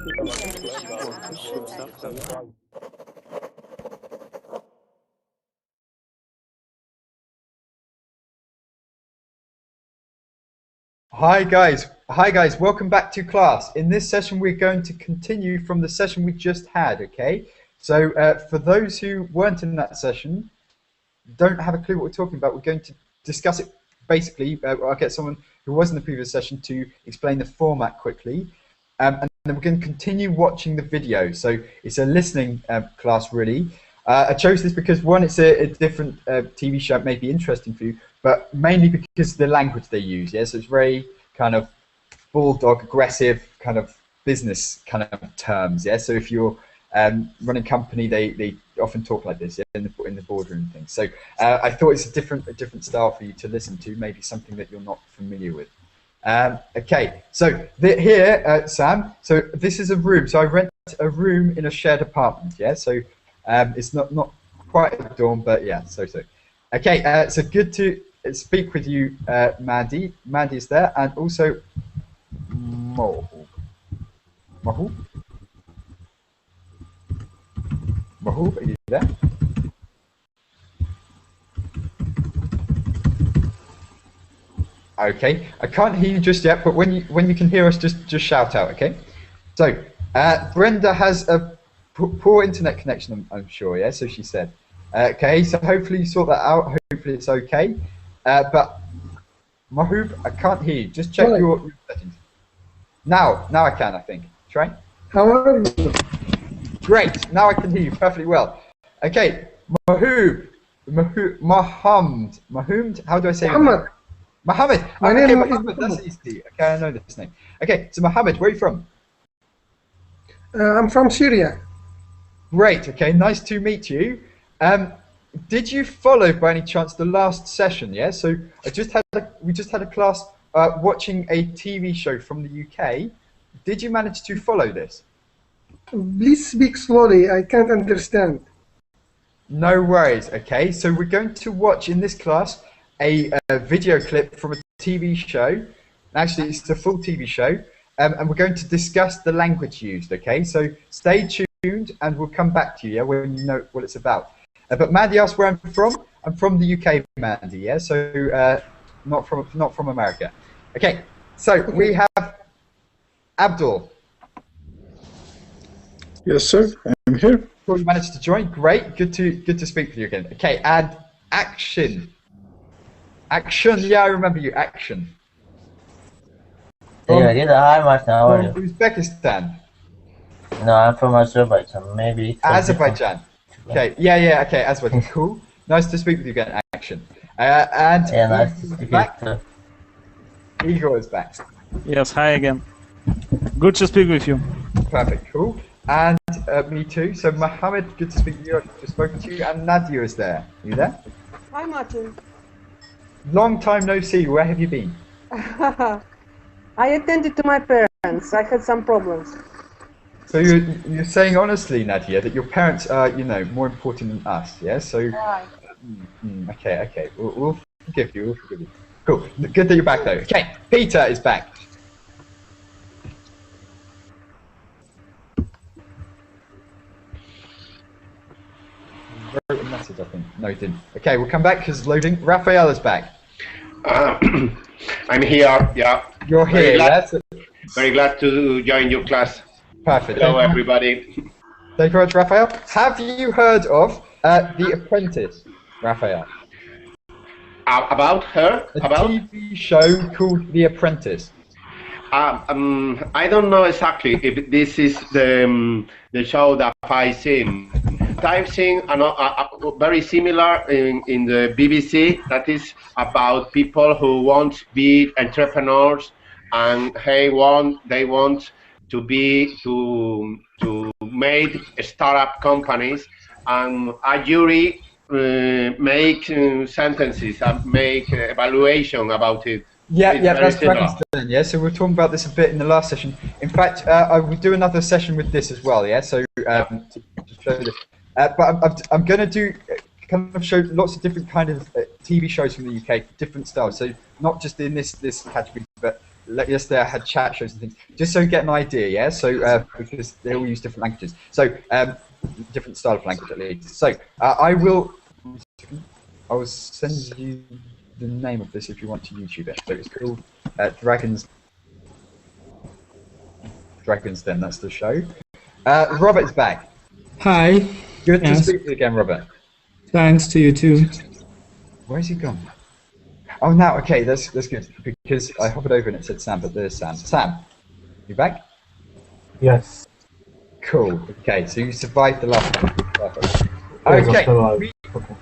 Hi guys, welcome back to class. In this session we're going to continue from the session we just had, okay? So for those who weren't in that session, don't have a clue what we're talking about, we're going to discuss it basically. I'll get someone who was in the previous session to explain the format quickly, and then we're going to continue watching the video. So it's a listening class really. I chose this because one, it's a different TV show, it may be interesting for you, but mainly because of the language they use, yeah? So it's very kind of bulldog, aggressive kind of business kind of terms, yeah? So if you're running a company, they often talk like this, yeah, in the boardroom and things. So I thought it's a different style for you to listen to, maybe something that you're not familiar with. Okay, so here, Sam, so this is a room. So I rent a room in a shared apartment, yeah? So it's not quite a dorm, but yeah, so. Okay, so good to speak with you, Mandy. Mandy is there, and also Mahub. Mahub, are you there? Okay, I can't hear you just yet, but when you can hear us, just shout out, okay? So Brenda has a poor internet connection, I'm sure, yeah, so she said. Okay, so hopefully you sort that out, hopefully it's okay. But Mahub, I can't hear you, just check your settings. Now I can, I think. Try. How are you? Great, now I can hear you perfectly well. Okay, Mahub, how do I say Muhammad. Mohammed. My okay, name Mohammed, that's easy. Okay, I know this name. Okay, so Mohammed, where are you from? I'm from Syria. Great, okay, nice to meet you. Did you follow by any chance the last session? Yeah, so we just had a class watching a TV show from the UK. Did you manage to follow this? Please speak slowly, I can't understand. No worries, okay, so we're going to watch in this class a video clip from a TV show. Actually, it's a full TV show, and we're going to discuss the language used, okay? So stay tuned and we'll come back to you, yeah, when you know what it's about. But Mandy asked where I'm from. I'm from the UK, Mandy, yeah, so not from America. Okay, so we have Abdul. Yes, sir, I'm here. Well, you managed to join. Great, good to speak with you again. Okay, and Action. Action, yeah, I remember you. Action. Hi, Martin. How are you? Uzbekistan. No, I'm from Azerbaijan. Maybe. Azerbaijan. Okay, yeah, okay, Azerbaijan. Cool. Nice to speak with you again, Action. And yeah, nice to speak with you. Igor is back. Yes, hi again. Good to speak with you. Perfect, cool. And me too. So Mohammed, good to speak with you. I've just spoken to you. And Nadia is there. Are you there? Hi, Martin. Long time no see. Where have you been? I attended to my parents. I had some problems. So you're saying honestly, Nadia, that your parents are, you know, more important than us, yeah? So, Right. Okay. We'll forgive you. Cool. Good that you're back, though. Okay, Peter is back. Wrote a message, I think. No, he didn't. Okay, we'll come back because loading. Raphael is back. I'm here, yeah. You're here, yes? Very glad to join your class. Perfect. Hello, everybody. Thank you very much, Raphael. Have you heard of The Apprentice, Raphael? About her? A TV show called The Apprentice. I don't know exactly if this is the show that I've seen. I've seen very similar in the BBC, that is about people who want to be entrepreneurs and they want to make startup companies, and a jury make sentences and make evaluation about it. Yeah, that's Pakistan. Yeah, so we were talking about this a bit in the last session. In fact, I will do another session with this as well. Yeah, so to show this. But I'm going to do kind of show lots of different kind of TV shows from the UK, different styles. So not just in this category, but yesterday I had chat shows and things, just so you get an idea, yeah? So, because they all use different languages. So, different style of language at least. So, I will send you the name of this if you want to YouTube it. So it's called Dragon's Den, that's the show. Robert's back. Hi. Good to Yes. speak to you again, Robert. Thanks to you too. Where's he gone? Oh, now, okay, that's good, because I hovered over and it said Sam, but there's Sam. Sam, you back? Yes. Cool, okay, so you survived the last one. Perfect. Yes, I'm Okay, still alive. Okay.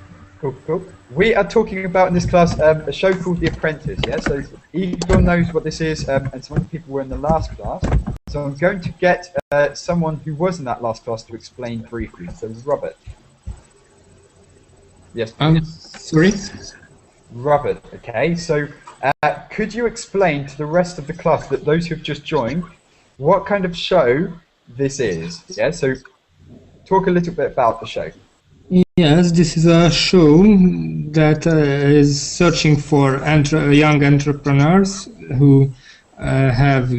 cool. We are talking about in this class a show called The Apprentice, yeah? So Igor knows what this is, and some other people were in the last class. So I'm going to get someone who was in that last class to explain briefly. So Robert. Yes, please. Sorry? Robert, okay, so could you explain to the rest of the class, that those who've just joined, what kind of show this is? Yeah, so talk a little bit about the show. Yes, this is a show that is searching for young entrepreneurs who have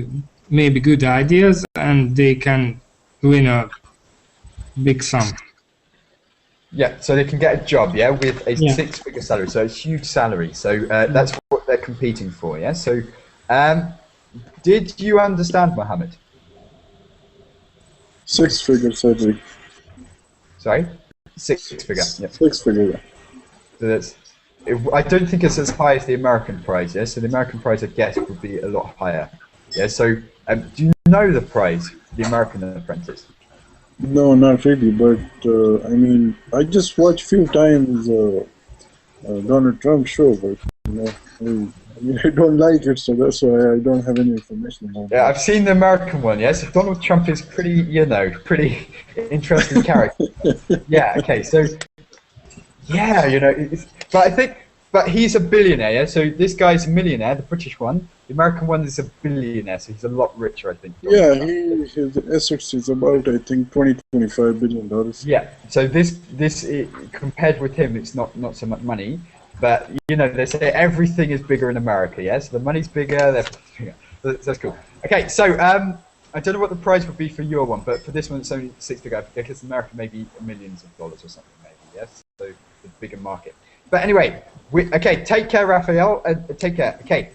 maybe good ideas and they can win a big sum. Yeah, so they can get a job, yeah, with a Yeah. six-figure salary, so it's a huge salary. So that's what they're competing for, yeah? So did you understand, Mohammed? Six-figure salary. Sorry? Six-figure, yeah. Six-figure, yeah. So that's, I don't think it's as high as the American prize, yeah? So the American prize, I guess, would be a lot higher. Yeah, so do you know the prize, the American Apprentice? No, not really, but I mean, I just watched few times Donald Trump show, but you know, I mean, I don't like it, so that's why I don't have any information about Yeah, it. I've seen the American one, yes. Yeah? So Donald Trump is pretty, pretty interesting character. Yeah, okay, so, yeah, but he's a billionaire, yeah? So this guy's a millionaire, the British one. The American one is a billionaire, so he's a lot richer, I think. Yeah, his assets is about, I think, $25 billion. Yeah, so this compared with him, it's not so much money, but you know, they say everything is bigger in America, yeah? So the money's bigger, that's cool. Okay, so I don't know what the price would be for your one, but for this one it's only six-figure, because America maybe millions of dollars or something, maybe, yes? So the bigger market. But anyway, okay, take care, Raphael, take care. Okay,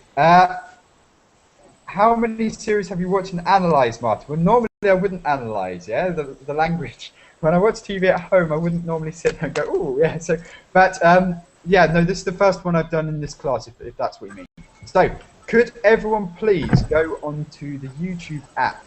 how many series have you watched and analysed, Martin? Well, normally I wouldn't analyse, yeah, the language. When I watch TV at home, I wouldn't normally sit there and go, oh, yeah. So, but yeah, no, this is the first one I've done in this class, if that's what you mean. So, could everyone please go onto the YouTube app?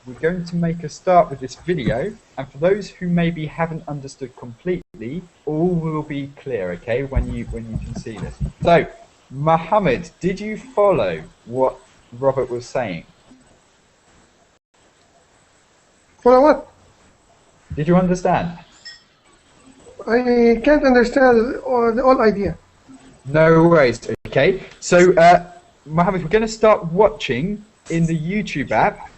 We're going to make a start with this video, and for those who maybe haven't understood completely, all will be clear, okay, when you can see this. So, Mohammed, did you follow what Robert was saying? For what? Did you understand? I can't understand the whole idea. No worries, okay. So, Mohammed, we're going to start watching in the YouTube app,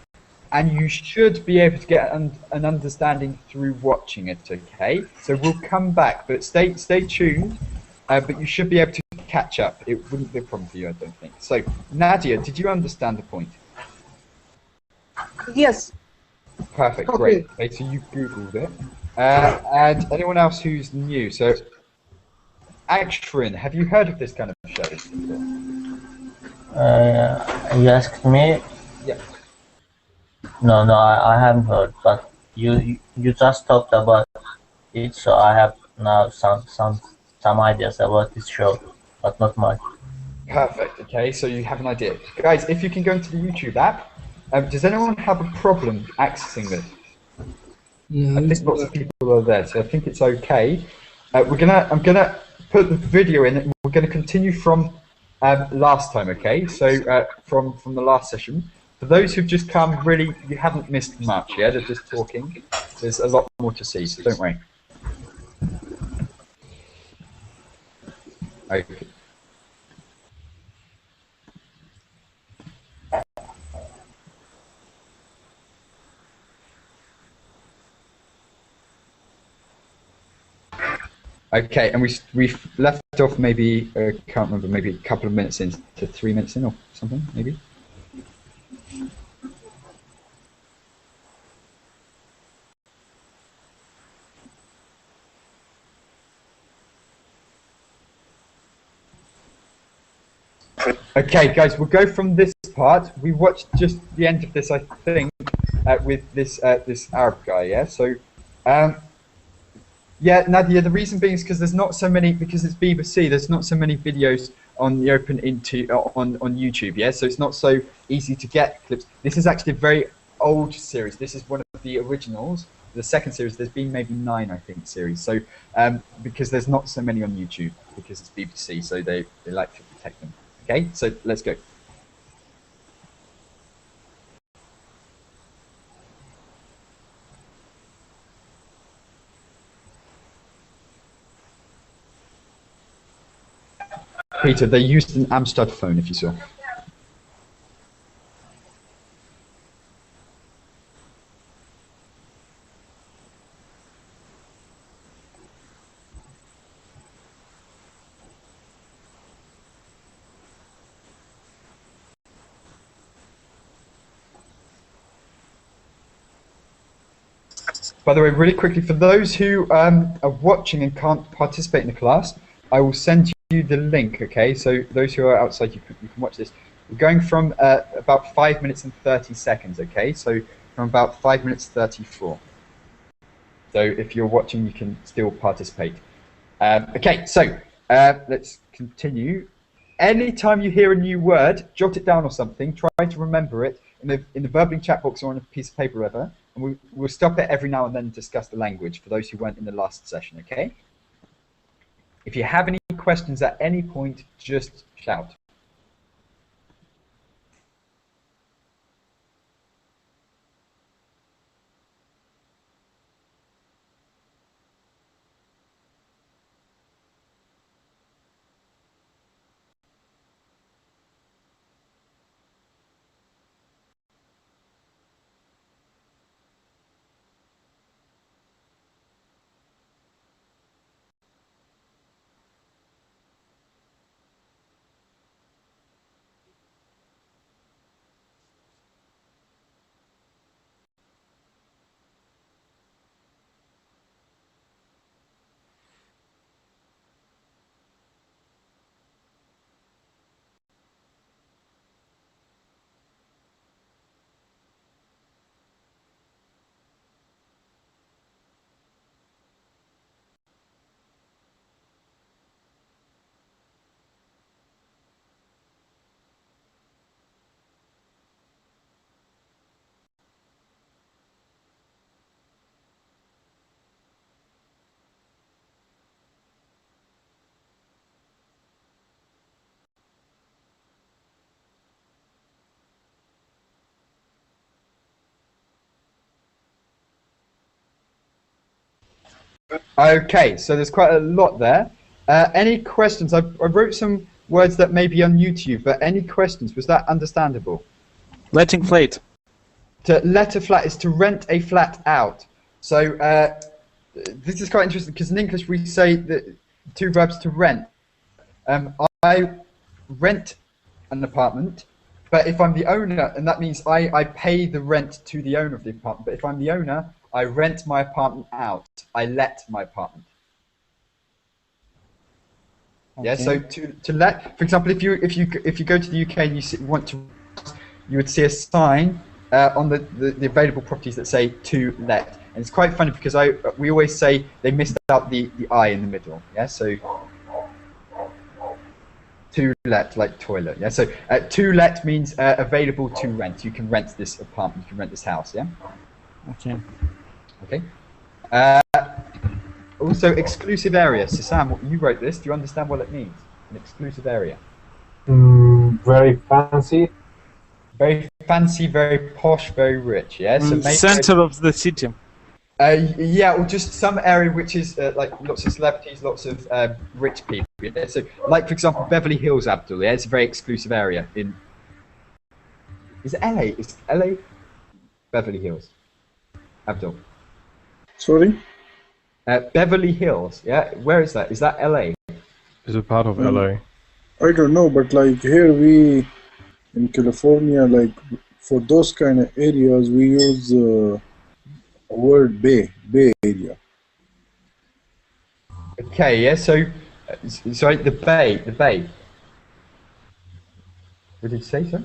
and you should be able to get an understanding through watching it, okay? So we'll come back, but stay tuned, but you should be able to catch up. It wouldn't be a problem for you, I don't think. So, Nadia, did you understand the point? Yes. Perfect, Okay. great. Okay, so you Googled it. And anyone else who's new, so Action, have you heard of this kind of show before? You asked me? Yeah. No, I haven't heard, but you just talked about it, so I have now some ideas about this show, but not much. Perfect, okay, so you have an idea. Guys, if you can go into the YouTube app, does anyone have a problem accessing this? No, I think lots of people are there, so I think it's okay. I'm gonna put the video in, and we're gonna continue from last time, okay? So from the last session. For those who've just come, really, you haven't missed much, yeah? They're just talking. There's a lot more to see, so don't worry. Okay. Okay, and we've left off maybe, can't remember, maybe a couple of minutes in to 3 minutes in or something, maybe? Okay, guys, we'll go from this part. We watched just the end of this, I think, with this this Arab guy. Yeah. So, yeah, Nadia. The reason being is because there's not so many, because it's BBC. There's not so many videos on the open into on YouTube. Yeah. So it's not so easy to get clips. This is actually a very old series. This is one of the originals. The second series, there's been maybe 9, I think, series. So because there's not so many on YouTube because it's BBC, so they like to protect them. Okay, so let's go. Peter, they used an Amstrad phone, if you saw. By the way, really quickly, for those who are watching and can't participate in the class, I will send you the link, okay? So those who are outside, you can watch this. We're going from about 5 minutes and 30 seconds, okay? So from about 5 minutes 34. So if you're watching, you can still participate. Okay, so let's continue. Anytime you hear a new word, jot it down or something. Try to remember it in the burbling chat box or on a piece of paper or whatever. And we'll stop it every now and then and discuss the language for those who weren't in the last session, okay? If you have any questions at any point, just shout. Okay, so there's quite a lot there. Any questions? I wrote some words that may be on YouTube, but any questions? Was that understandable? Letting flat. To let a flat is to rent a flat out. So this is quite interesting because in English we say the two verbs to rent. I rent an apartment, but if I'm the owner, and that means I pay the rent to the owner of the apartment, but if I'm the owner, I rent my apartment out. I let my apartment. Okay. Yeah. So to let, for example, if you go to the UK and you would see a sign on the available properties that say to let, and it's quite funny because we always say they missed out the I in the middle. Yeah. So to let, like toilet. Yeah. So to let means available to rent. You can rent this apartment. You can rent this house. Yeah. Okay. Okay. Also, exclusive area. So Sam, you wrote this. Do you understand what it means? An exclusive area. Very fancy. Very fancy, very posh, very rich. Yeah. So center of the city. Yeah, or just some area which is like lots of celebrities, lots of rich people. Yeah? So, like for example, Beverly Hills, Abdul. Yeah, it's a very exclusive area in. Is it LA? Is LA Beverly Hills? Abdul. Sorry? Beverly Hills, yeah? Where is that? Is that LA? Is it part of LA? I don't know, but like here in California, like for those kind of areas, we use a word Bay Area. Okay, yeah, so, sorry, the Bay. What did you say, sir?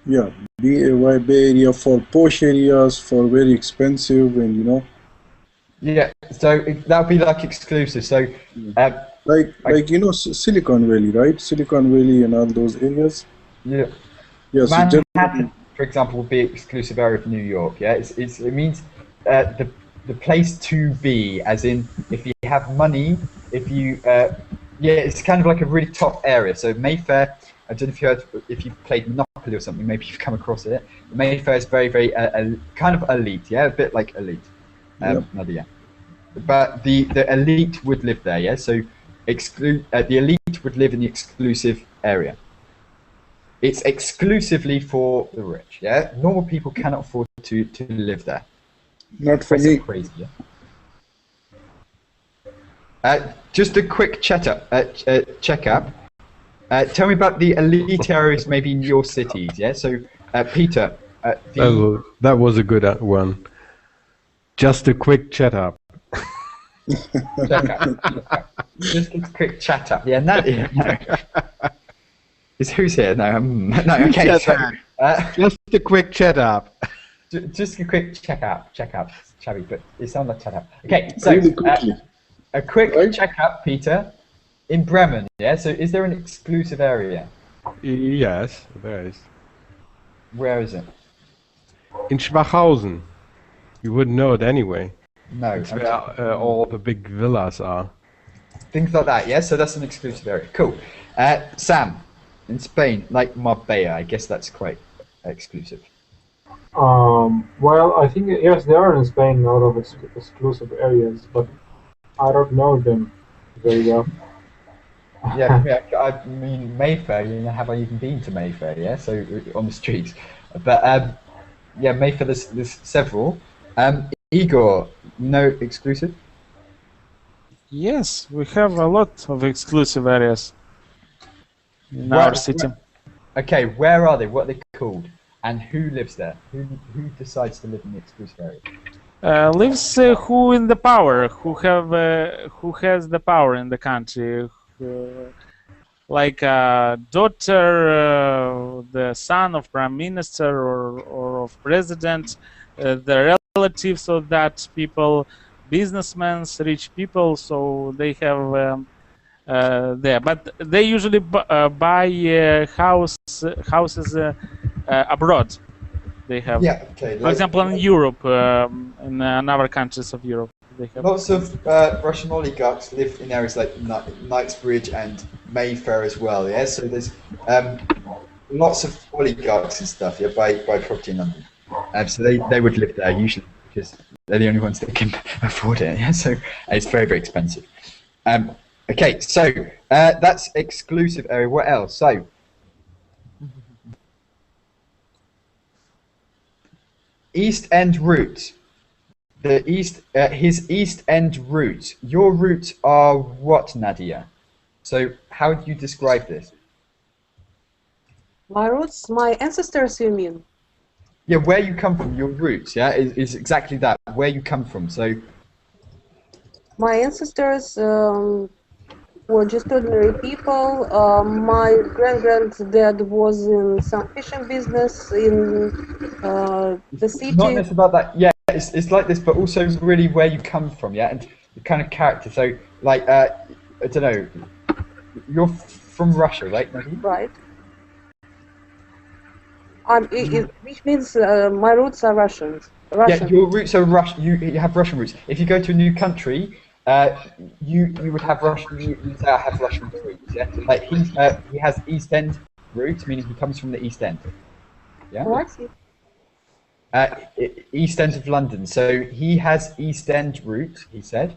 Yeah, BAY, Bay Area, for posh areas, for very expensive, and you know. Yeah, so that would be like exclusive. So, Like you know, Silicon Valley, right? Silicon Valley and all those areas. yeah, Yeah, so generally, Manhattan, for example, would be exclusive area of New York. Yeah, it means the place to be, as in if you have money, if you yeah, it's kind of like a really top area. So Mayfair, I don't know if you heard, if you've played Monopoly or something, maybe you've come across it. Mayfair is very, very kind of elite. Yeah, a bit like elite. Nadia. But the elite would live there. Yeah, so the elite would live in the exclusive area. It's exclusively for the rich. Yeah, normal people cannot afford to live there. not for me. Crazy. Yeah? Just a quick checkup. Tell me about the elite areas, maybe in your cities. Yeah. So, Peter. That was a good one. Just a quick chat up. Just a quick chat up. Yeah. No. Is who's here? No. No. Okay. So, just a quick chat up. Just a quick check out, Chavi, but it sounds like chat up. Okay. So. Really quickly. A quick check-up, Peter, in Bremen, yeah? So is there an exclusive area? Yes, there is. Where is it? In Schwachhausen. You wouldn't know it anyway. No. It's where all the big villas are. Things like that, yeah? So that's an exclusive area. Cool. Sam, in Spain, like Marbella, I guess that's quite exclusive. Well, I think, yes, there are in Spain a lot of exclusive areas, but I don't know them very well. Yeah, I mean, Mayfair, have I even been to Mayfair, yeah? So, on the streets. But, yeah, Mayfair, there's several. Igor, no exclusive? Yes, we have a lot of exclusive areas in our city. Okay, where are they? What are they called? And who lives there? Who decides to live in the exclusive area? Lives who in the power, who has the power in the country, like a daughter, the son of prime minister or of president, the relatives of that people, businessmen, rich people, so they have there. But they usually buy houses abroad. They have, for example, in Europe, in other countries of Europe, they have. Lots of Russian oligarchs live in areas like Knightsbridge and Mayfair as well. Yeah, so there's lots of oligarchs and stuff. Yeah, buy property in London. So they would live there usually because they're the only ones that can afford it. Yeah, so it's very, very expensive. Okay, so that's exclusive area. What else? So. East End route. His East End route. Your roots are what, Nadia? So how do you describe this? My roots, my ancestors, you mean? Yeah, where you come from, your roots, yeah, is exactly that, where you come from. So my ancestors were just ordinary people. My granddad was in some fishing business in the city. Not necessarily about that. Yeah, it's like this, but also really where you come from, yeah, and the kind of character. So, like, I don't know, you're from Russia, right, Nadia? Right. Which means my roots are Russian. Yeah, your roots are Russian. You have Russian roots. If you go to a new country, you would have Russian. You have Russian roots. Yeah, like he has East End roots, meaning he comes from the East End. Yeah. Oh, I see. East End of London. So he has East End roots. He said,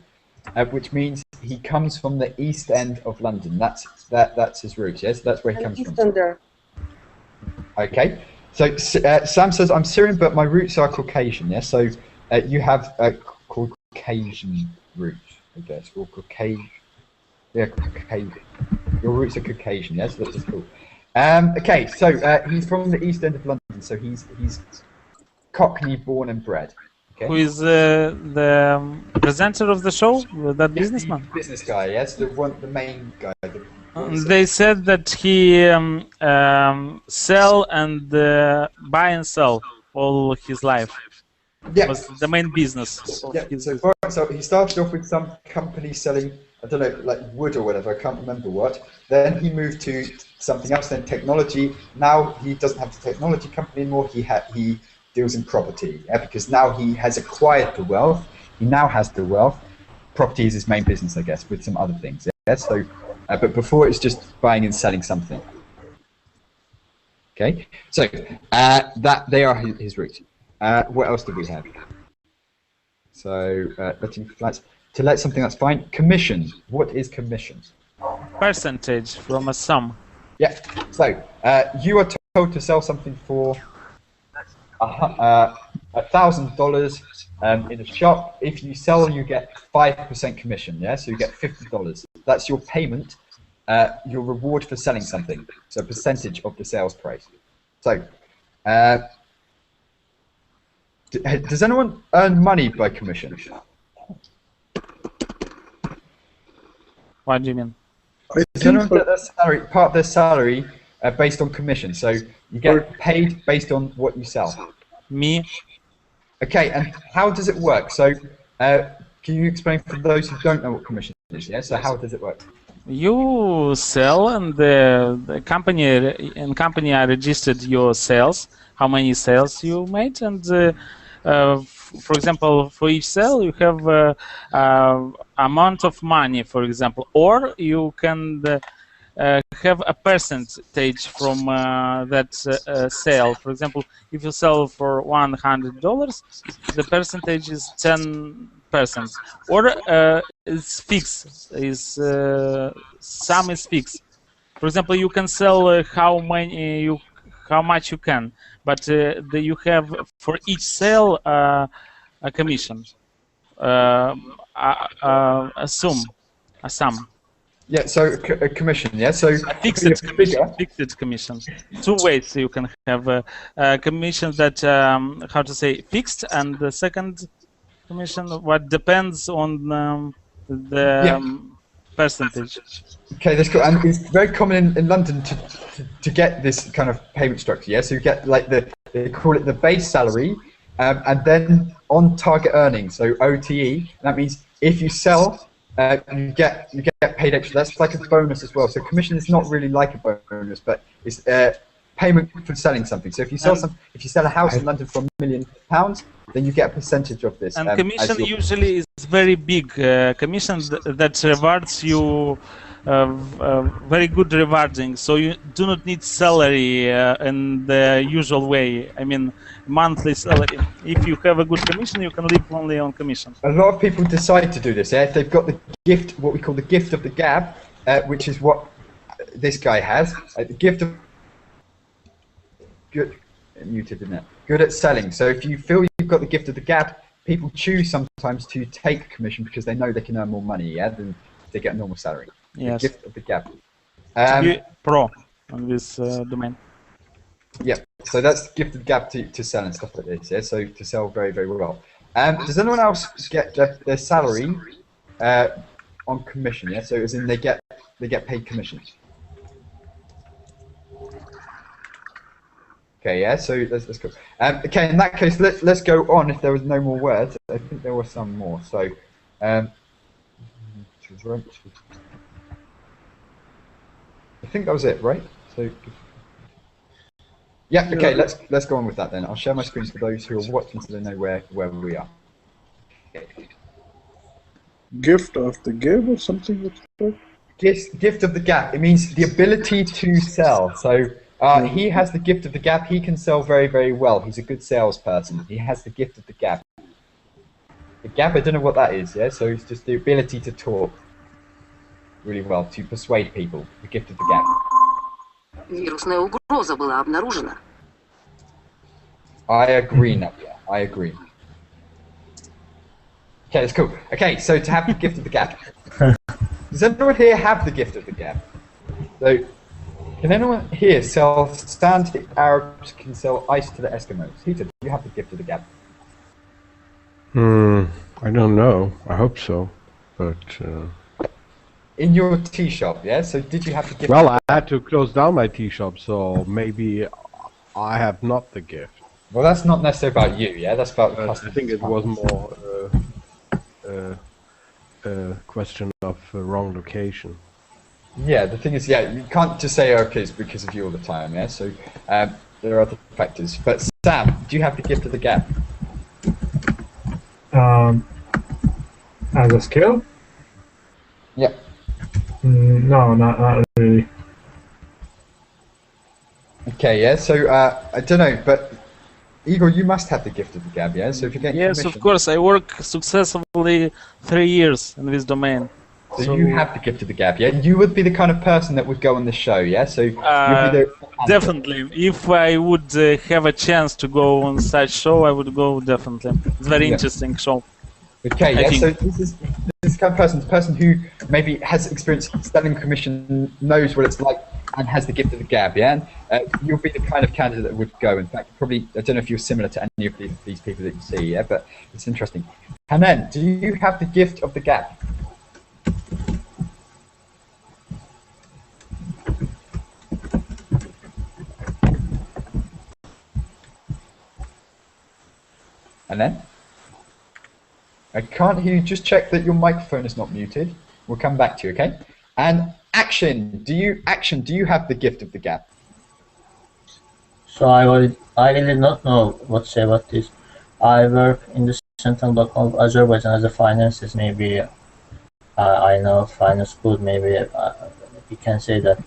which means he comes from the East End of London. That's his roots. Yes, that's where he comes from. Eastender. Okay. So Sam says, I'm Syrian, but my roots are Caucasian, yeah? So you have Caucasian roots, I guess, or Caucasian. Yeah, Caucasian. Your roots are Caucasian, yes? Yeah? So that's cool. Okay, so he's from the East End of London, so he's Cockney born and bred. Okay? Who is the presenter of the show? That businessman? The business guy, yes? The main guy, They said that he sell and buy and sell all his life. Yeah. Was the main business of Yeah. his So he started off with some company selling, I don't know, like wood or whatever. I can't remember what. Then he moved to something else. Then technology. Now he doesn't have the technology company anymore. He deals in property. Yeah, because now he has acquired the wealth. He now has the wealth. Property is his main business, I guess, with some other things. Yeah. So, but before it's just buying and selling something. Okay. So that they are his roots. What else do we have? So letting flats to let something, that's fine. Commission. What is commission? percentage from a sum. Yeah. So you are told to sell something for $1,000 in a shop. If you sell, you get 5% commission. Yeah. So you get $50. That's your payment. Your reward for selling something. So a percentage of the sales price. So. Does anyone earn money by commission? What do you mean? Does anyone get their salary, part of their salary based on commission? So you get paid based on what you sell. Me. Okay, and how does it work? So can you explain for those who don't know what commission is? Yeah. So how does it work? You sell, and the company are registered your sales, how many sales you made, and for example, for each sale you have amount of money, for example, or you can have a percentage from that sale. For example, if you sell for $100, the percentage is 10%, or it's fixed. Sum is fixed. For example, you can sell how much you can, but you have for each sale a commission, a sum. Yeah, so a commission, yeah? So a fixed commission. Two ways you can have a commission that, how to say, fixed, and the second commission, what depends on the percentage. Okay, that's cool. And it's very common in London to get this kind of payment structure, yeah? So you get like they call it the base salary, and then on target earnings, so OTE. That means if you sell, you get paid extra. That's like a bonus as well. So commission is not really like a bonus, but it's payment for selling something. So if you sell if you sell a house in London for £1 million, then you get a percentage of this. And commission usually is very big. Commission that rewards you very good rewarding. So you do not need salary in the usual way. I mean, monthly salary. If you have a good commission, you can live only on commission. A lot of people decide to do this. Yeah? If they've got the gift, what we call the gift of the gab, which is what this guy has. The gift of good, muted, isn't it? Good at selling. So if you feel you've got the gift of the gab, people choose sometimes to take commission because they know they can earn more money, yeah, than they get a normal salary. Yes. The gift of the gab. To be pro on this domain. Yeah. So that's the gift of the gab to sell and stuff like this. Yeah. So to sell very, very well. Does anyone else get their salary on commission? Yeah. So as in they get paid commissions. Okay, yeah, so that's cool. Okay, in that case, let's go on. If there was no more words, I think there were some more. So, I think that was it, right? So, yeah, okay, let's go on with that then. I'll share my screen for those who are watching so they know where we are. Okay. Gift of the gab or something like that? Gift of the gab. It means the ability to sell. So. He has the gift of the gab. He can sell very, very well. He's a good salesperson. He has the gift of the gab. The gab, I don't know what that is, yeah? So it's just the ability to talk really well, to persuade people. The gift of the gab. Вирусная угроза была обнаружена. I agree, Nadia. I agree. Okay, that's cool. Okay, so to have the gift of the gab. Does anyone here have the gift of the gab? So, can anyone here sell sand to the Arabs, can sell ice to the Eskimos? Peter, do you have the gift of the gab? I don't know. I hope so, but in your tea shop, yeah? So did you have the gift? Well, I had to close down my tea shop, so maybe I have not the gift. Well, that's not necessarily about you, yeah? That's about the I customer. think it was more a question of wrong location. Yeah, the thing is, yeah, you can't just say, okay, it's because of you all the time, yeah? So there are other factors. But Sam, do you have the gift of the gap? As a skill? Yeah. No, not really. Okay, yeah, so I don't know, but Igor, you must have the gift of the gab, yeah? So if you get Yes, commission, of course. I work successfully 3 years in this domain. so you have the gift of the gab, yeah? You would be the kind of person that would go on the show, yeah? So you'd be the Definitely. If I would have a chance to go on such show, I would go definitely. It's very interesting show. Okay, I yeah, think. so this kind of person, the person who maybe has experience selling commission, knows what it's like, and has the gift of the gab, yeah? And you'll be the kind of candidate that would go. In fact, probably, I don't know if you're similar to any of these people that you see, yeah? But it's interesting. And then, do you have the gift of the gab? And then? I can't hear you. Just check that your microphone is not muted. We'll come back to you, okay? And Action, do you have the gift of the gap? So I really not know what to say about this. I work in the Central Bank of Azerbaijan as a finances. Maybe I know finance good. Maybe you can say that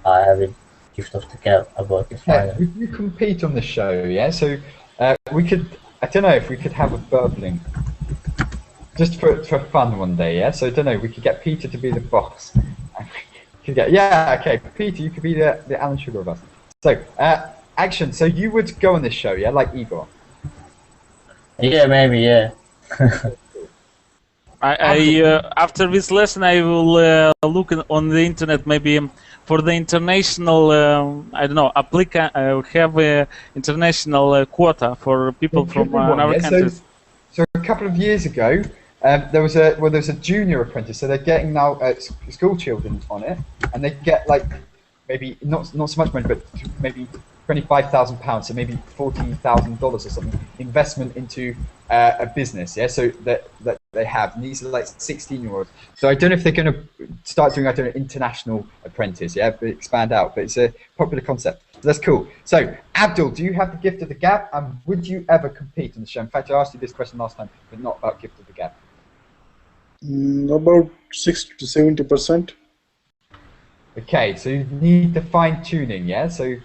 I have a gift of the gap about the finance. Would you compete on the show? Yeah. So we could. I don't know if we could have a burbling, just for fun one day. Yeah. So I don't know. We could get Peter to be the boss. Okay. Peter, you could be the Alan Sugar of us. So Action. So you would go on this show, yeah, like Igor. Yeah, maybe, yeah. After this lesson, I will look on the internet maybe for the international, I don't know, applicant. Have a international quota for people from our countries. So a couple of years ago, there was a junior apprentice. So they're getting now school children on it, and they get like maybe not so much money, but maybe £25,000, so maybe $14,000 or something, investment into a business, yeah. So that they have, and these are like 16-year-olds. So I don't know if they're going to start doing international apprentice, yeah, but expand out. But it's a popular concept. So that's cool. So Abdul, do you have the gift of the gab, and would you ever compete on the show? In fact, I asked you this question last time, but not about gift of the gab. About 60 to 70%. Okay, so you need the fine tuning, yeah. So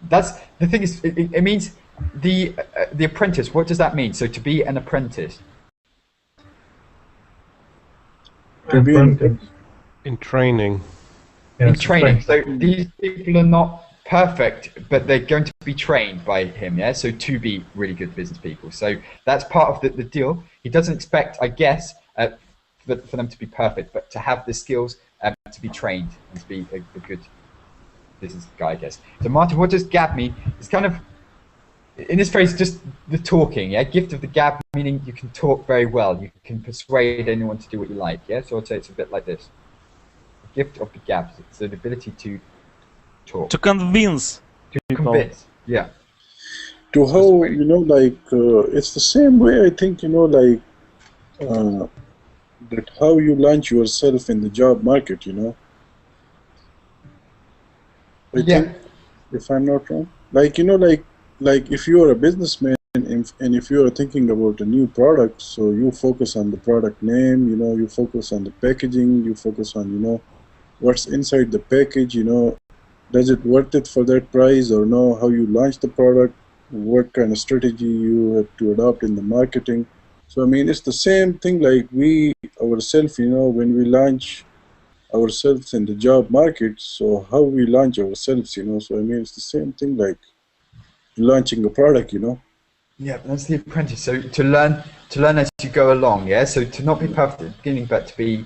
that's the thing is, it means the apprentice. What does that mean? So to be an apprentice. To be in training. In training. So these people are not perfect, but they're going to be trained by him, yeah. So to be really good business people. So that's part of the deal. He doesn't expect, I guess, for them to be perfect, but to have the skills to be trained and to be a good business guy, I guess. So Martin, what does gab mean? It's kind of, in this phrase, just the talking, yeah? Gift of the gab, meaning you can talk very well. You can persuade anyone to do what you like, yeah? So I'd say it's a bit like this. The gift of the gab, it's the ability to talk. To convince people. Yeah. To how, it's the same way, I think, that how you launch yourself in the job market, I think, if I'm not wrong, like if you are a businessman and if you are thinking about a new product, so you focus on the product name, you focus on the packaging, you focus on, what's inside the package, does it worth it for that price or no, how you launch the product, what kind of strategy you have to adopt in the marketing. So, I mean, it's the same thing like we ourselves, when we launch ourselves in the job market, so how we launch ourselves, so I mean, it's the same thing like launching a product, Yeah, that's the apprentice. So to learn as you go along, yeah. So to not be perfect at the beginning, but to be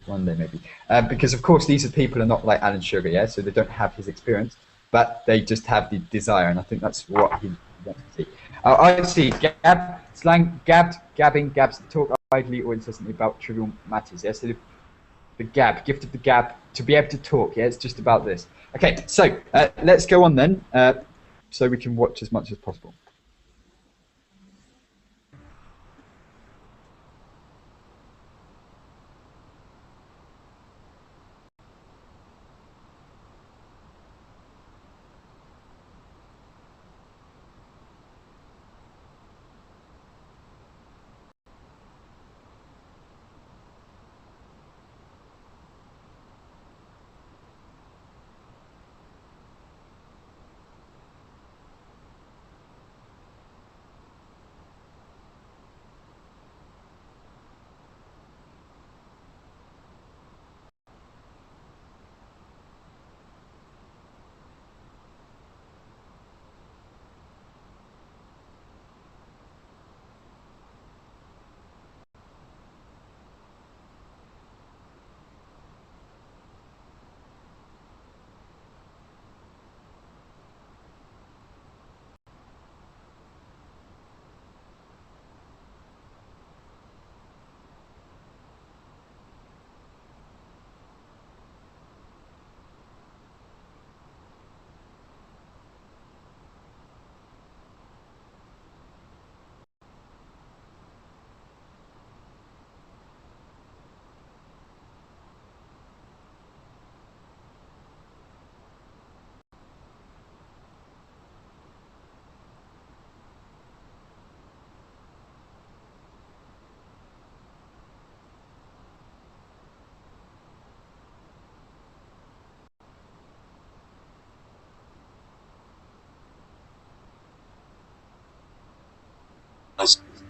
one day maybe. Because of course these people are not like Alan Sugar, yeah. So they don't have his experience, but they just have the desire, and I think that's what he wants to see. I see gab, slang, gabbing, gabs to talk idly or incessantly about trivial matters. Yeah, so The gab, gift of the gab, to be able to talk. Yeah, it's just about this. Okay, so let's go on then, so we can watch as much as possible.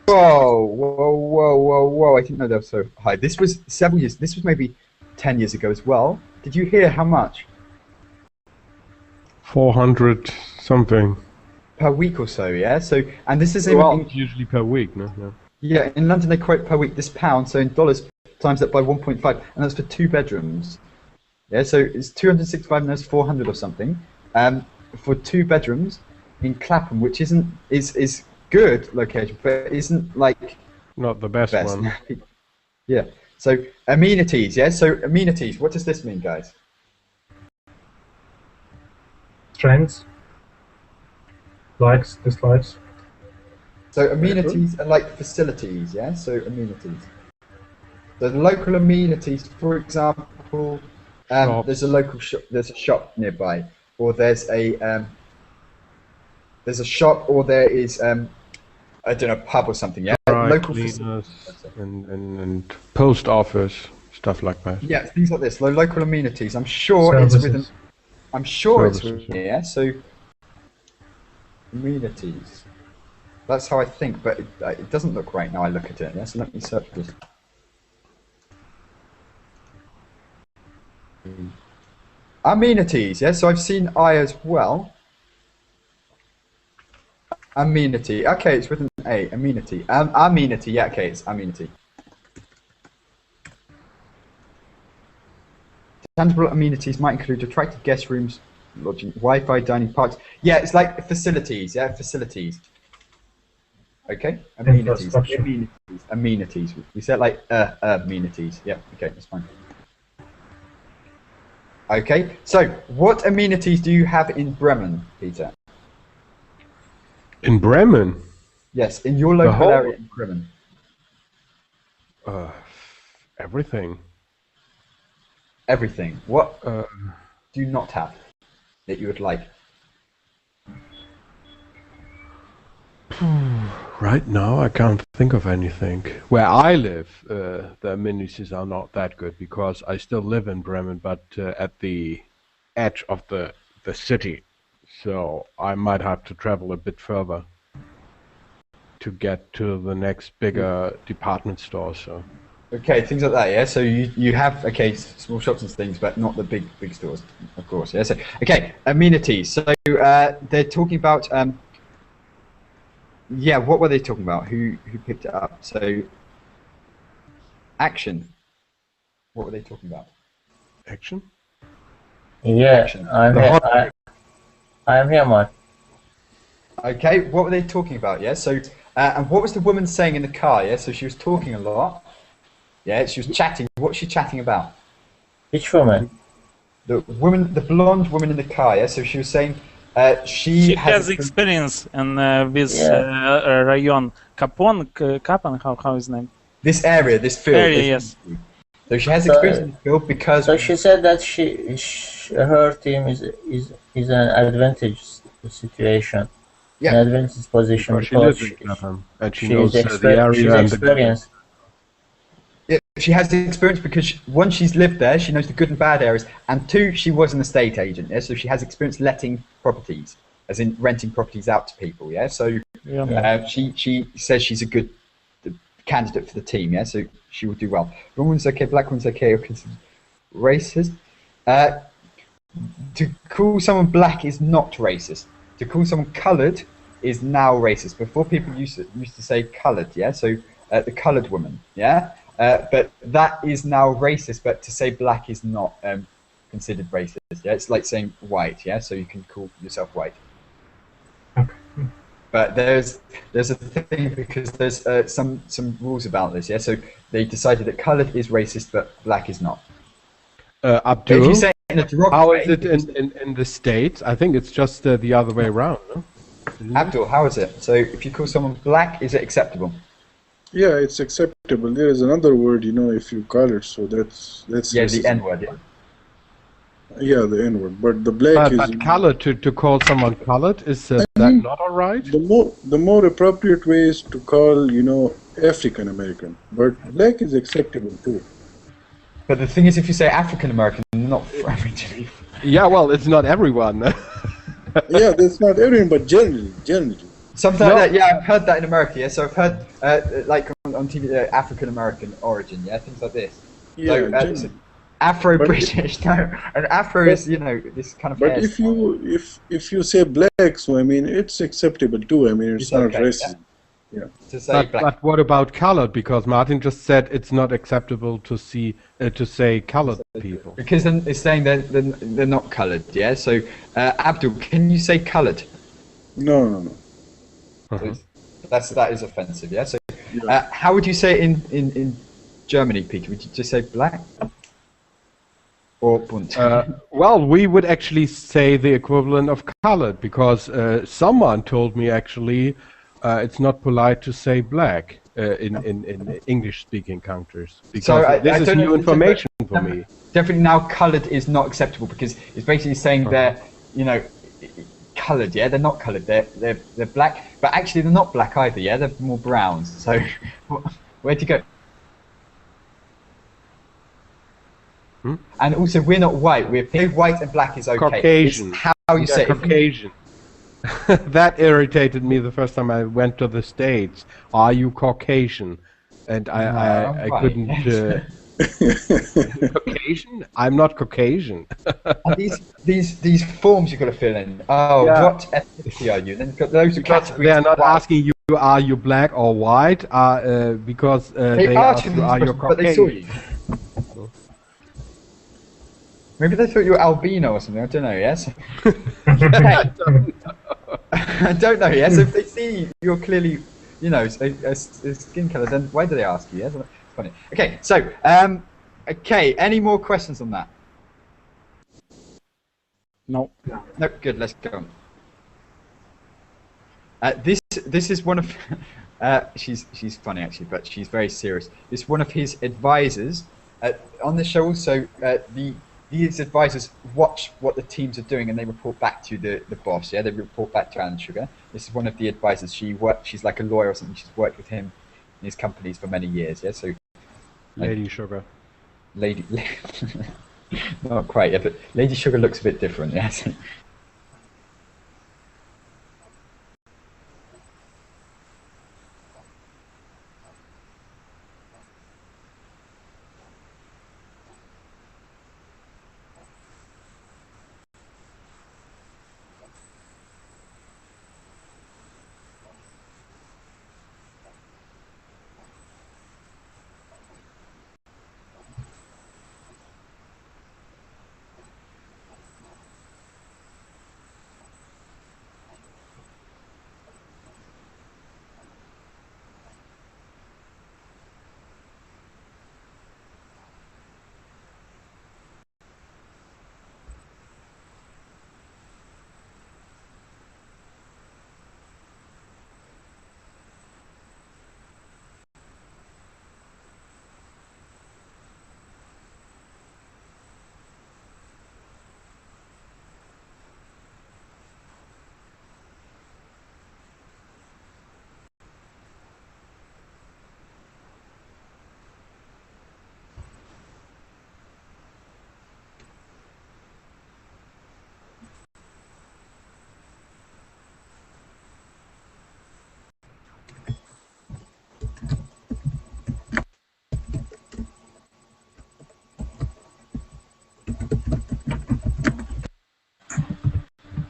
Whoa, whoa, whoa, whoa, whoa. I didn't know that was so high. This was several years, this was maybe 10 years ago as well. Did you hear how much? 400 something. Per week or so, yeah? So, and this is usually per week, no? Yeah. Yeah, in London they quote per week this pound, so in dollars times that by 1.5, and that's for 2 bedrooms. Yeah, so it's 265 and there's 400 or something. For 2 bedrooms in Clapham, which is good location, but isn't like not the best one. Yeah. So amenities, yeah. So amenities. What does this mean, guys? Trends, likes, dislikes. So amenities are like facilities, yeah. So amenities. So the local amenities, for example, there's a local shop. There's a shop nearby, or there's a shop, or there is I don't know, pub or something. Yeah, local cleaners and post office, stuff like that. Yeah, things like this. Local amenities. I'm sure Services. It's within. I'm sure Services, it's within here. So amenities. That's how I think, but it doesn't look right now. I look at it. Yeah, so let me search this. Amenities. Yeah, so I've seen I as well. Amenity. Okay, it's with an A. Amenity. Amenity. Yeah, okay, it's amenity. Tangible amenities might include attractive guest rooms, lodging, Wi-Fi, dining, parks. Yeah, it's like facilities. Yeah, facilities. Okay, amenities. Amenities. Amenities. We said like amenities. Yeah. Okay, that's fine. Okay, so what amenities do you have in Bremen, Peter? In Bremen? Yes, in your local area in Bremen. Everything. Everything. What do you not have that you would like? Right now, I can't think of anything. Where I live, the amenities are not that good because I still live in Bremen, but at the edge of the city. So I might have to travel a bit further to get to the next bigger department store. So. Okay, things like that, yeah. So you have small shops and things, but not the big stores, of course. Yeah. So okay, amenities. So they're talking about yeah. What were they talking about? Who picked it up? So action. What were they talking about? Action. Yeah, Action. I'm here, Mark. Okay, what were they talking about? Yeah, so and what was the woman saying in the car? Yeah, so she was talking a lot. Yeah, she was chatting. What's she chatting about? Which woman? The woman, the blonde woman in the car. Yeah. So she was saying she has experience in this rayon. Capon, how is his name? This area, this field. Area, this yes. So she has experience in the field because. So she said that her team is an advantage situation. Yeah. An advantage position Because she lives in Clapham and she knows the area she's and experienced. Yeah, she has the experience because one, she's lived there, she knows the good and bad areas, and two, she was an estate agent. Yeah, so she has experience letting properties, as in renting properties out to people. Yeah, so she says she's a good candidate for the team. Yeah, so she will do well. Blonde one's okay, black one's okay. Or considered racist. To call someone black is not racist. To call someone coloured is now racist. Before people used to say coloured. Yeah, so the coloured woman. Yeah. But that is now racist. But to say black is not considered racist. Yeah, it's like saying white. Yeah, so you can call yourself white. Okay. But there's a thing because there's some rules about this. Yeah, so they decided that coloured is racist, but black is not. Abdul, if you say it in a how is it in the States? I think it's just the other way around. No? Abdul, how is it? So if you call someone black, is it acceptable? Yeah, it's acceptable. There is another word, if you call it, so that's yeah, the N word. Yeah, the N word. But the black is. But colored to call someone colored is that not all right? The more appropriate way is to call African American, but black is acceptable too. But the thing is, if you say African American, not originally. Yeah, well, it's not everyone. Yeah, that's not everyone, but generally. Something like that. Yeah, I've heard that in America. Yeah, so I've heard like on TV, African American origin. Yeah, things like this. Yeah, so, Afro-British. No, and Afro is this kind of. But if you say black, so I mean it's acceptable too. I mean it's not okay, racist. Yeah. To say black. But what about colored? Because Martin just said it's not acceptable to say colored people. Because then it's saying they're not colored. Yeah. So Abdul, can you say colored? No. That is offensive. Yeah. So how would you say it in Germany, Peter? Would you just say black? Or bunt? Well, we would actually say the equivalent of colored because someone told me actually it's not polite to say black in English-speaking countries. Because this is new information for me. Definitely now colored is not acceptable because it's basically saying they're, colored. Yeah, they're not colored. They're black, but actually they're not black either. Yeah, they're more browns. So where'd you go? And also, we're not white. We're pink. White and black is okay. Caucasian. It's how you say it. Caucasian. That irritated me the first time I went to the States. Are you Caucasian? And I couldn't. Caucasian? I'm not Caucasian. And these forms you've got to fill in. Oh, yeah. What ethnicity are you? Then you've got those categories. They are not asking you, are you black or white? Because they ask you, are you Caucasian? But they saw you. Maybe they thought you were albino or something. I don't know. Yes. I don't know. Yes. If they see you're clearly, a skin color, then why do they ask you? Yes. It's funny. Okay. So, any more questions on that? No. No. Good. Let's go on. This is one of. She's funny actually, but she's very serious. It's one of his advisors on the show. Also, these advisors watch what the teams are doing and they report back to the boss. Yeah, they report back to Alan Sugar. This is one of the advisors. She's like a lawyer or something. She's worked with him in his companies for many years. Yeah, so Lady Sugar. Lady, not quite. Yeah, but Lady Sugar looks a bit different. Yes.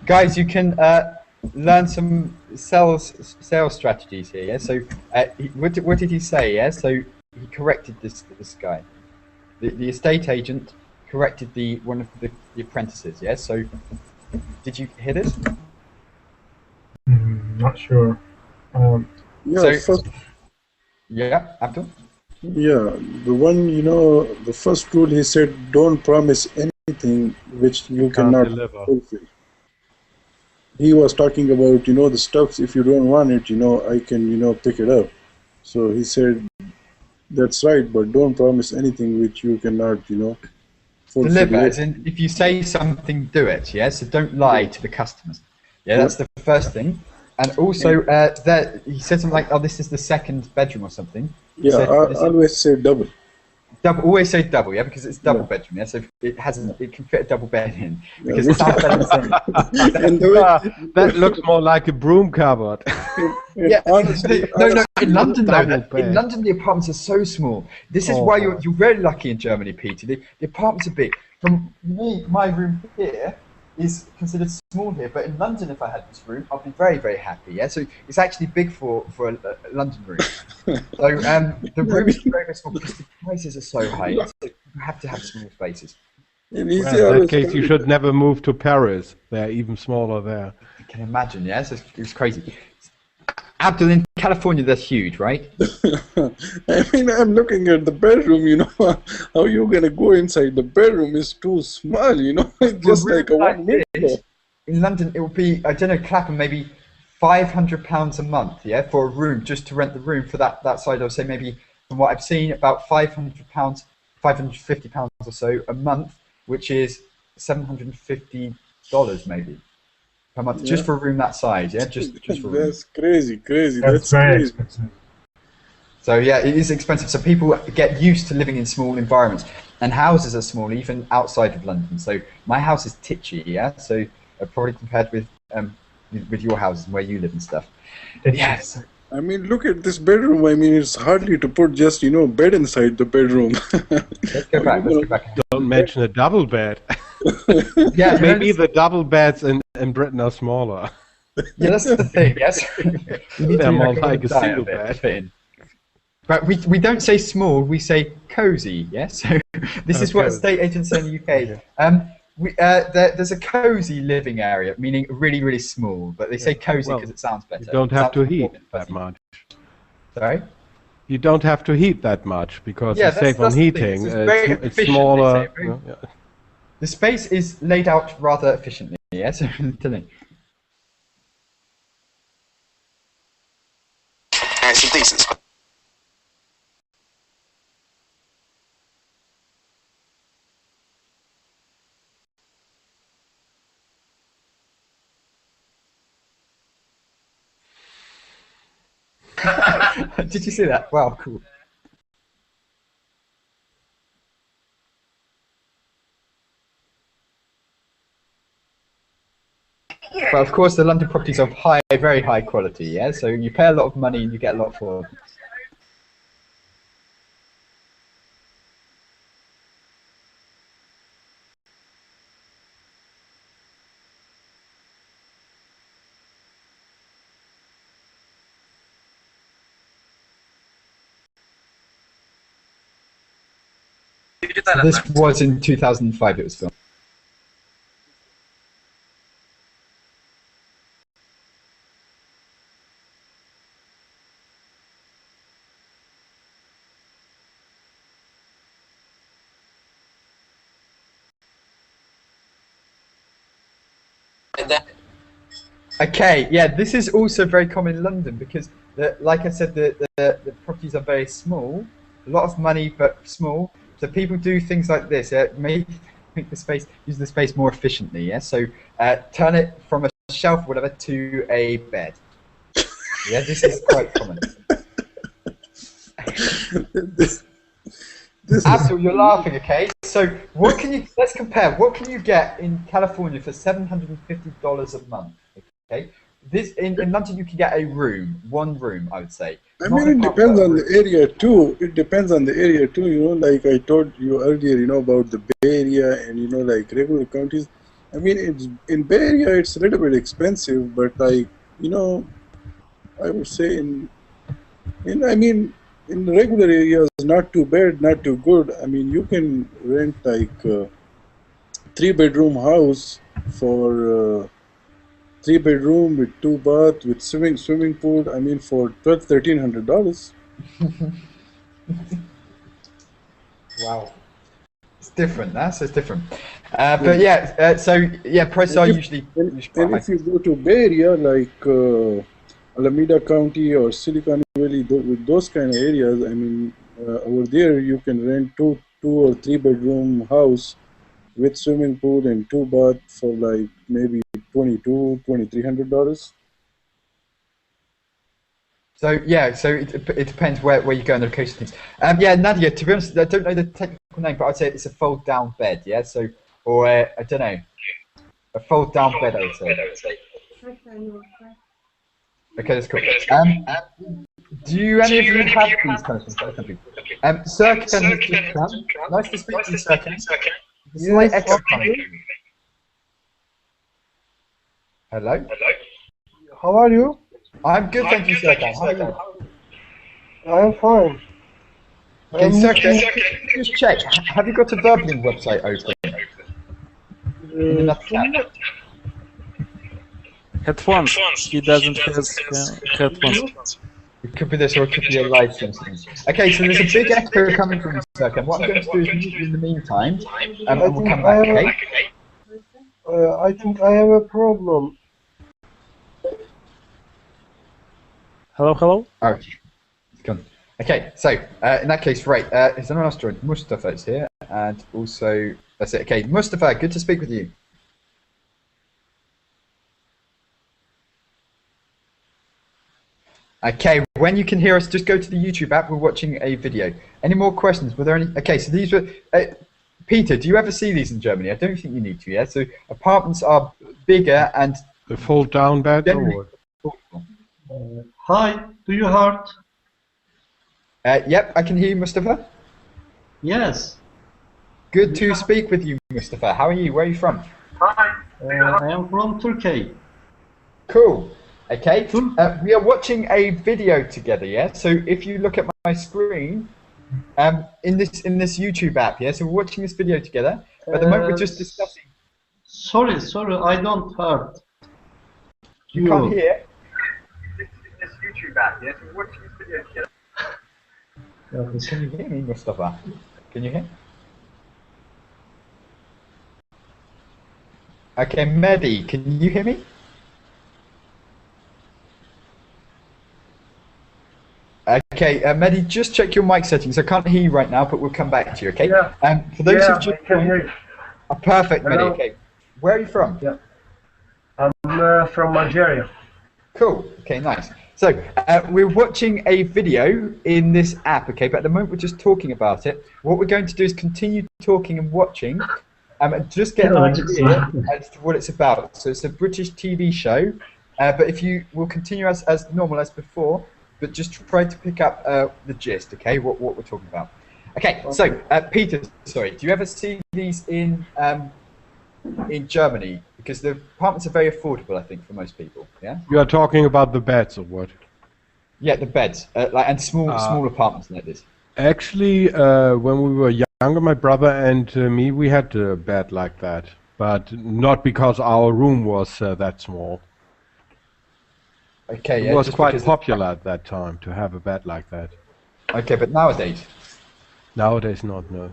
guys, you can learn some sales strategies here. Yeah. So what did he say? Yeah. So he corrected this guy. The estate agent corrected one of the apprentices. Yeah. So did you hear this? Not sure. Yeah, yeah, Abdul. Yeah, the one, the first rule he said, don't promise anything which you cannot fulfill. He was talking about, the stuff, if you don't want it, I can, pick it up. So he said, that's right, but don't promise anything which you cannot, fulfill. Deliver, as in, if you say something, do it, yeah? So don't lie to the customers. Yeah, that's the first thing. And also, he said something like, oh, this is the second bedroom or something. Yeah, I always say double. Always say double, yeah, because it's double bedroom, yeah. So it can fit a double bed in. Because it sounds better than saying. That looks more like a broom cupboard. Yeah, no. In London, though, in London the apartments are so small. This is why you're very lucky in Germany, Peter. The apartments are big. From me, my room here is considered small here, but in London, if I had this room, I'd be very, very happy. Yeah, so it's actually big for a London room. So the rooms are very, very small because the prices are so high. So you have to have small spaces. In that case, you should never move to Paris. They're even smaller there. I can imagine. Yeah, so it's crazy. Abdul, in California, that's huge, right? I mean, I'm looking at the bedroom, how you're going to go inside the bedroom is too small, it's just like a 1 meter. In London, it will be, I don't know, Clapham, maybe £500 a month, yeah, for a room, just to rent the room for that side. I would say maybe, from what I've seen, about £500, £550 or so a month, which is $750 maybe. Per month, just for a room that size, yeah, just for a room. That's crazy. That's very expensive. So yeah, it is expensive. So people get used to living in small environments, and houses are small even outside of London. So my house is titchy, yeah. So probably compared with your houses and where you live and stuff. Yes. I mean, look at this bedroom. I mean, it's hardly to put just bed inside the bedroom. Let's go back. Don't mention a double bed. Yeah, maybe the double beds in Britain are smaller. Yeah, that's the thing. Yes, they're more like a single bed. But we don't say small. We say cozy. Yes, so this is what estate agents say in the UK. There's a cozy living area, meaning really, really small. But they say cozy because it sounds better. You don't have to heat that much. Sorry. You don't have to heat that much because you save on heating. It's smaller. The space is laid out rather efficiently, yes? Synthesis. Did you see that? Wow, cool. But of course, the London properties are of very high quality, yeah? So you pay a lot of money and you get a lot for them. So this was in 2005 it was filmed. Okay, yeah, this is also very common in London because, like I said, the properties are very small, a lot of money but small. So people do things like this, make use the space more efficiently. Yeah, so turn it from a shelf or whatever to a bed. Yeah, this is quite common. Abdul, you're laughing, okay? So what can you? Let's compare. What can you get in California for $750 a month? Okay, this in London you can get a room, one room, I would say. I mean, it depends on the area too. It depends on the area too. Like I told you earlier, about the Bay Area and like regular counties. I mean, it's in Bay Area, it's a little bit expensive, but like, you know, I would say I mean, in regular areas, not too bad, not too good. I mean, you can rent like a 3-bedroom house for 3-bedroom with 2 bath with swimming pool. I mean, for $1,200, $1,300. Wow. It's different. That's it's different. But yeah, so yeah, prices are usually And quite high. if you go to Bay Area, like Alameda County or Silicon Valley, with those kind of areas, I mean, over there you can rent two or 3-bedroom house with swimming pool and 2 bath for like maybe $2,300. So yeah, so it depends where you go in the location things. Yeah, Nadia. To be honest, I don't know the technical name, but I'd say it's a fold-down bed. Yeah, so or I don't know, a fold-down bed. I would say. Okay, that's cool. Do any of you have these kind of things? Sir, can you just come? Nice to speak to you, Sir. Slight echo coming. Hello. How are you? I'm good, thank you, Sir. How are you? I am fine. Okay, Sir, can you just check? Have you got a Verbling website open? In another tab? Headphones. He doesn't have headphones. It could be this or it could be a live stream. Okay, so there's a big echo coming from Sir. What I'm going to do is mute you in the meantime, and we'll come back, okay? I think I have a problem. Hello, hello? Oh, it's gone. Okay, so in that case, right, is anyone else joined? Mustafa is here, and also, that's it. Okay, Mustafa, good to speak with you. Okay, when you can hear us, just go to the YouTube app. We're watching a video. Any more questions? Were there any? Okay, so these were. Peter, do you ever see these in Germany? I don't think you need to. Yeah. So apartments are bigger and. The fold-down bed or what? Hi, do you heard? Yep, I can hear you, Mustafa. Yes. Good to speak with you, Mustafa. How are you? Where are you from? Hi. I am from Turkey. Cool. Okay. We are watching a video together. Yeah. So if you look at my screen, in this YouTube app, yeah. So we're watching this video together. But at the moment, we're just discussing. Sorry, I don't heard. You can't hear. This YouTube app, yeah. So we're watching this video together. Can you hear me, Mustafa? Can you hear? Okay, Mehdi, can you hear me? Okay, Mehdi, just check your mic settings. I can't hear you right now, but we'll come back to you, okay? Yeah. For those yeah, who've just I can hear you. Perfect, Hello? Mehdi. Okay, where are you from? Yeah. I'm from Algeria. Cool. Okay, nice. So we're watching a video in this app, okay? But at the moment we're just talking about it. What we're going to do is continue talking and watching, and just get an idea as to what it's about. So it's a British TV show, but if you will continue as normal as before, but just try to pick up the gist, okay? What we're talking about. Okay. So Peter, sorry, do you ever see these in Germany? Because the apartments are very affordable, I think, for most people. Yeah. You are talking about the beds or what? Yeah, the beds, and small apartments like this. Actually, when we were younger, my brother and me, we had a bed like that, but not because our room was that small. Okay, it yeah, was just quite popular at that time to have a bed like that. Okay, but nowadays? Nowadays, not, no.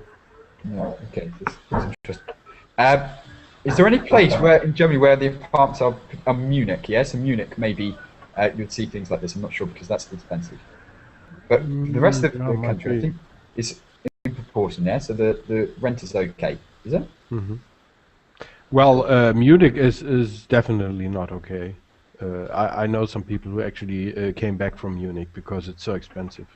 No, okay, that's interesting. Is there any place where in Germany where the apartments are Munich? Yes, in Munich maybe you'd see things like this. I'm not sure because that's expensive. But the rest of the country, I think, is in proportion. Yeah, so the rent is okay. Is it? Mm-hmm. Well, Munich is definitely not okay. I know some people who actually came back from Munich because it's so expensive.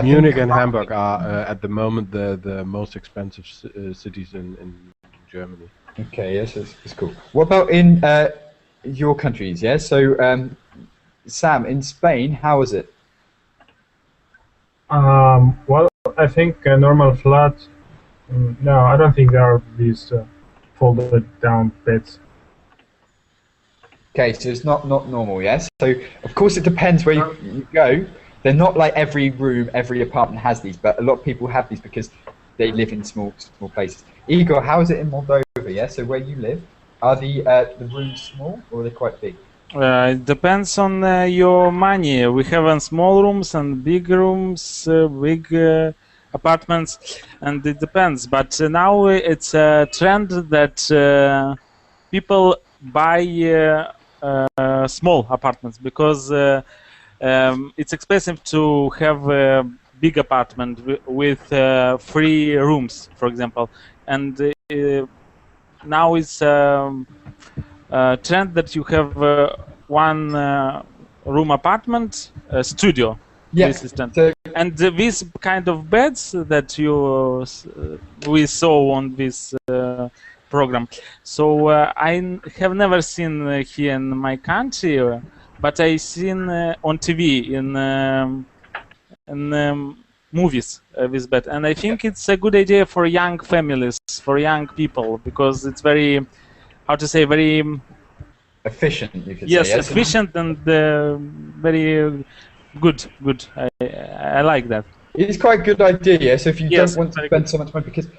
Munich and Hamburg are at the moment the most expensive cities in Germany. Okay, yes, it's cool. What about in your countries? Yeah, so Sam, in Spain, how is it? Well, I think a normal flat. No, I don't think there are these folded down beds. Okay, so it's not normal, yes. So of course it depends where you go. They're not like every room, every apartment has these, but a lot of people have these because they live in small places. Igor, how is it in Moldova? Yeah, so where you live, are the rooms small or are they quite big? It depends on your money. We have small rooms and big rooms, big apartments, and it depends. But now it's a trend that people buy small apartments because it's expensive to have a big apartment with 3 rooms, for example. And now it's trend that you have one room apartment, studio. Yeah. This is trend. And these kind of beds that we saw on this program. So I have never seen here in my country, but I seen on TV in movies this bed, and I think it's a good idea for young families, for young people, because it's very, how to say, very efficient. You could yes, say. Yes, efficient and very good. I like that. It's quite a good idea, yeah. So if you don't want to spend so much money, because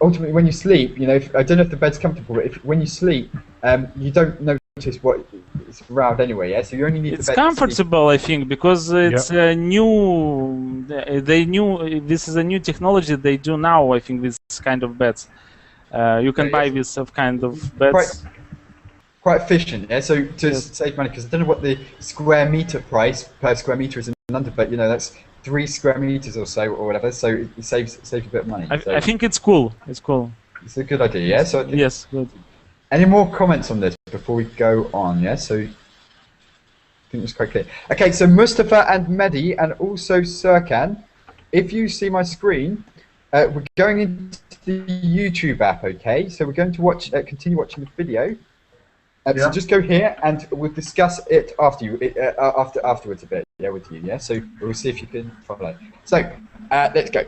ultimately when you sleep, you know, I don't know if the bed's comfortable, but when you sleep, you don't notice what is around anyway, yeah. So you only need it's the bed comfortable, I think, because it's a new. They knew this is a new technology they do now. I think this kind of beds, you can buy this kind of beds. Quite efficient, yeah. So to save money, because I don't know what the square meter price per square meter is in London, but you know that's 3 square meters or so or whatever. So it saves a bit of money. I think it's cool. It's cool. It's a good idea, yeah. So yes, good. Any more comments on this before we go on? Yeah. So I think it's quite clear. Okay, so Mustafa and Mehdi and also Serkan, if you see my screen, we're going into the YouTube app. Okay, so we're going to watch, continue watching the video. So just go here, and we'll discuss it after you, afterwards a bit, yeah, with you, yeah. So we'll see if you can follow. So let's go.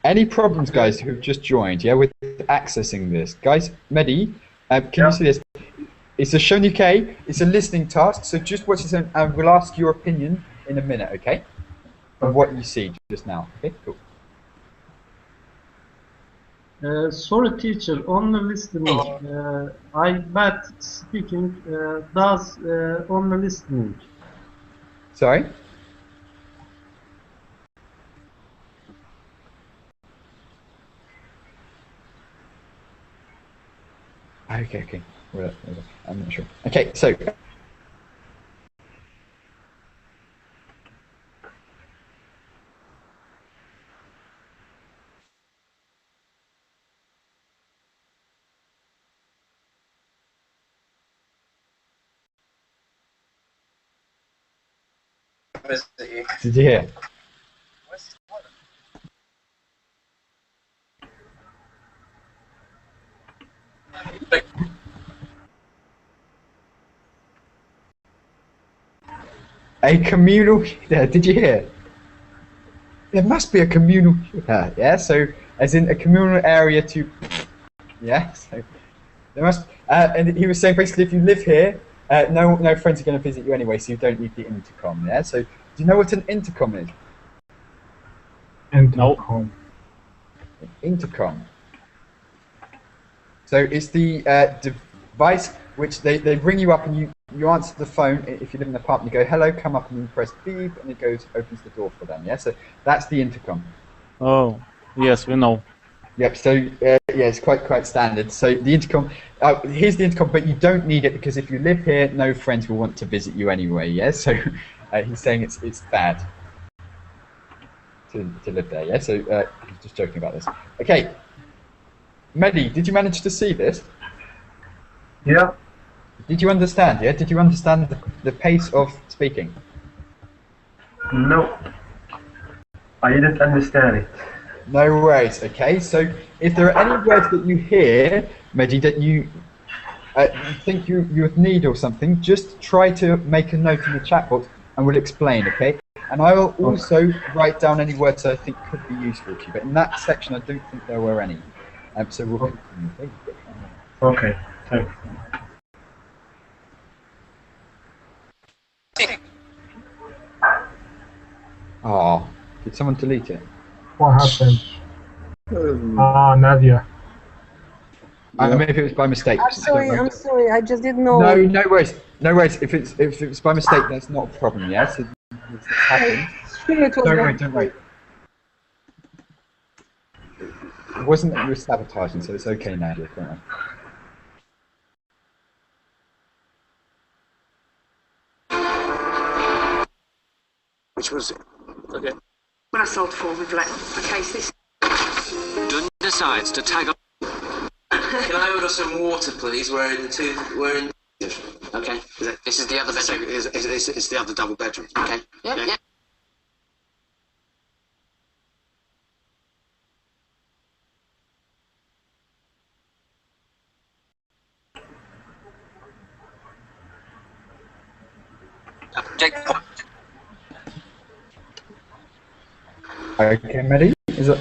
Any problems, guys, who've just joined, yeah, with accessing this, guys? Mehdi, can you see this? It's a shown UK. It's a listening task. So just watch this, and we'll ask your opinion in a minute, okay? Of what you see just now. Okay, cool. Sorry, teacher, only listening. I bad speaking. Does only listening. Sorry? Okay. Well, I'm not sure. Okay, so. Did you hear? A communal heater, did you hear? There must be a communal heater, yeah? So, as in a communal area to, yeah? So, there must, and he was saying basically if you live here, no friends are going to visit you anyway, so you don't need the intercom, yeah? So, do you know what an intercom is? Intercom. Intercom. So, it's the device which they bring you up and you answer the phone. If you live in an apartment, you go, hello, come up, and you press beep, and it opens the door for them, yeah? So, that's the intercom. Oh, yes, we know. Yep, so yeah, it's quite standard. So the intercom, here's the intercom, but you don't need it because if you live here, no friends will want to visit you anyway, yeah? So he's saying it's bad to live there, yeah? So he's just joking about this. Okay, Mehdi, did you manage to see this? Yeah. Did you understand, yeah? Did you understand the pace of speaking? No. I didn't understand it. No worries, okay? So if there are any words that you hear, Mehdi, that you think you would need or something, just try to make a note in the chat box and we'll explain, okay? And I will also write down any words I think could be useful to you, but in that section I don't think there were any. So we'll continue. Okay, thanks. Oh, did someone delete it? What happened? Nadia. Maybe it was by mistake. I'm sorry, I just didn't know. No worries. No worries. If it's by mistake, that's not a problem, yeah? So it's happened. Don't worry. It wasn't that you were sabotaging, so it's okay, Nadia, don't worry. Which was it? Okay. When I sold four, we've let a case this. Dunn decides to tag on. Can I order some water, please? We're in. Okay. This is the other bedroom. It's the other double bedroom. Okay. Yeah. Okay, Maddie, is it?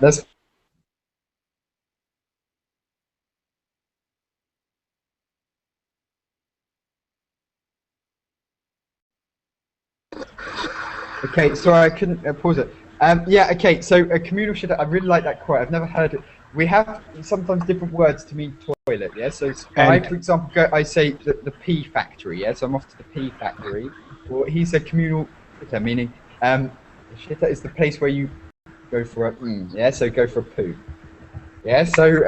That's okay. Sorry, I couldn't pause it. Yeah, okay. So a communal shed. I really like that quote. I've never heard it. We have sometimes different words to mean toilet. Yeah. So I, for example, I say the pea factory. Yeah. So I'm off to the pea factory. Or he said communal shitter, meaning shitter is the place where you go for a yeah. So go for a poo. Yeah. So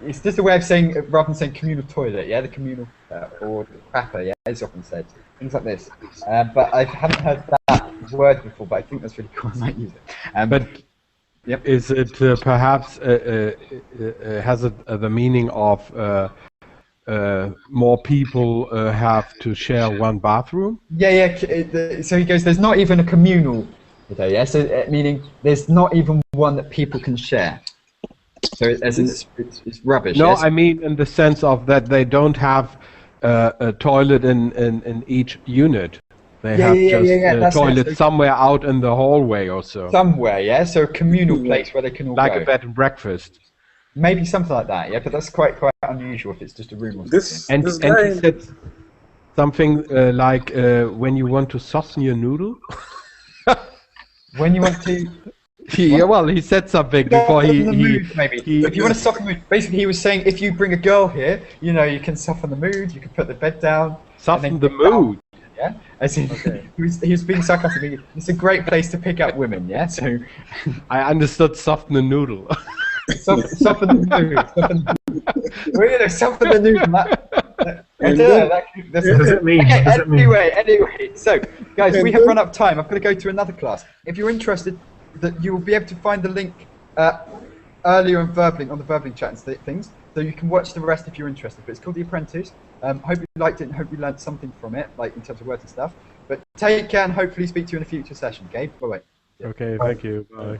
it's just a way of saying rather than saying communal toilet. Yeah. The communal or the crapper. Yeah. Is often said. Things like this. But I haven't heard that word before, but I think that's really cool. I might use it. But yep. Is it perhaps has it the meaning of more people have to share one bathroom? Yeah. So he goes, there's not even a communal today. Yeah. So meaning there's not even one that people can share. So it's rubbish. No, yes? I mean in the sense of that they don't have a toilet in each unit. They have just a toilet somewhere out in the hallway or so. Somewhere, yeah. So a communal place where they can all like go. a bed and breakfast. Maybe something like that, yeah. But that's quite unusual if it's just a room or And something. he said something like when you want to soften your noodle. When you want to. Yeah, well, he said something before maybe. If you want to soften the mood, basically he was saying if you bring a girl here, you know, you can soften the mood. You can put the bed down. Soften the mood. Yeah, as in, he was being sarcastic. It's a great place to pick up women. Yeah, so I understood soften the noodle. Soften the mood. Well, you know, soften the noodle. What does it mean? Anyway, so guys, we have run out of time. I've got to go to another class. If you're interested, that you will be able to find the link earlier on Verbling, on the Verbling chat and things, so you can watch the rest if you're interested. But it's called The Apprentice. Hope you liked it and hope you learned something from it, like in terms of words and stuff. But take care and hopefully speak to you in a future session. Okay, bye. Okay, thank you. Bye.